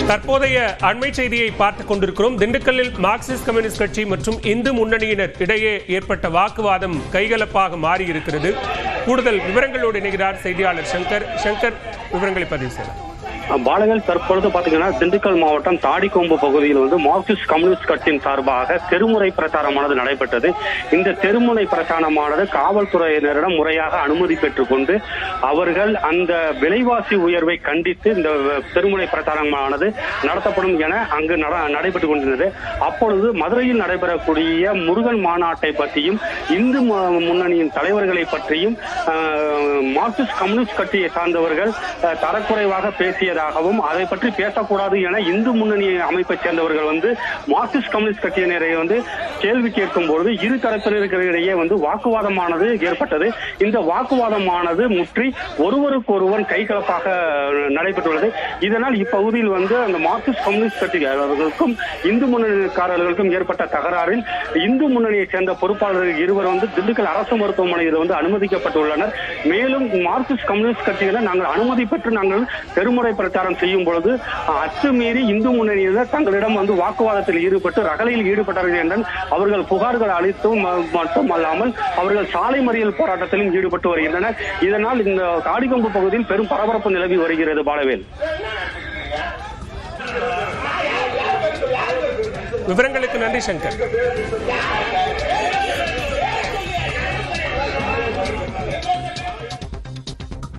தற்போதைய அண்மை செய்தியை பார்த்துக் கொண்டிருக்கிறோம். திண்டுக்கல்லில் மார்க்சிஸ்ட் கம்யூனிஸ்ட் கட்சி மற்றும் இந்து முன்னணியினர் இடையே ஏற்பட்ட வாக்குவாதம் கைகலப்பாக மாறியிருக்கிறது. கூடுதல் விவரங்களோடு இணைகிறார் செய்தியாளர் சங்கர். விவரங்களை பதிவு செய்யலாம். பாலவேல், தற்பொழுது பாத்தீங்கன்னா திண்டுக்கல் மாவட்டம் தாடிக்கொம்பு பகுதியில் மார்க்சிஸ்ட் கம்யூனிஸ்ட் கட்சியின் சார்பாக தெருமுறை பிரச்சாரமானது நடைபெற்றது. இந்த தெருமுனை பிரச்சாரமானது காவல்துறையினரிடம் முறையாக அனுமதி பெற்றுக்கொண்டு அவர்கள் அந்த விலைவாசி உயர்வை கண்டித்து இந்த தெருமுனை பிரச்சாரமானது நடத்தப்படும் என அங்கு நடைபெற்றுக் கொண்டிருந்தது. அப்பொழுது மதுரையில் நடைபெறக்கூடிய முருகன் மாநாட்டை பற்றியும் இந்து முன்னணியின் தலைவர்களை பற்றியும் மார்க்சிஸ்ட் கம்யூனிஸ்ட் கட்சியை சார்ந்தவர்கள் தரக்குறைவாக பேசிய அதை பற்றி பேசக்கூடாது என இந்து முன்னணி அமைப்பை சேர்ந்தவர்கள் மார்க்சிஸ்ட் கம்யூனிஸ்ட் கட்சியினரை கேள்வி கேட்கும் பொழுது இரு தரப்பினருக்கிடையே வாக்குவாதமானது ஏற்பட்டது. இந்த வாக்குவாதமானது முற்றி ஒருவருக்கொருவர் கைகலப்பாக நடைபெற்றுள்ளது. இதனால் இப்பகுதியில் அந்த மார்க்சிஸ்ட் கம்யூனிஸ்ட் கட்சிகளுக்கும் இந்து முன்னணிக்காரர்களுக்கும் ஏற்பட்ட தகராறில் இந்து முன்னணியை சேர்ந்த பொறுப்பாளர்கள் இருவர் திண்டுக்கல் அரசு மருத்துவமனையில் அனுமதிக்கப்பட்டுள்ளனர். மேலும் மார்க்சிஸ்ட் கம்யூனிஸ்ட் கட்சிகளை நாங்கள் அனுமதி பெற்று நாங்கள் தெருமுறை பிரச்சாரம் செய்யும் பொழுது அத்துமீறி இந்து முன்னணியினர் தங்களிடம் வாக்குவாதத்தில் ஈடுபட்டு ரகளையில் ஈடுபட்டார்கள் என்ற அவர்கள் புகார்கள் அளித்தும் மட்டுமல்லாமல் அவர்கள் சாலை மறியல் போராட்டத்திலும் ஈடுபட்டு வருகின்றனர். இதனால் இந்த தாடிக்கொம்பு பகுதியில் பெரும் பரபரப்பு நிலவி வருகிறது. பாலவேல், விவரங்களுக்கு நன்றி சங்கர்.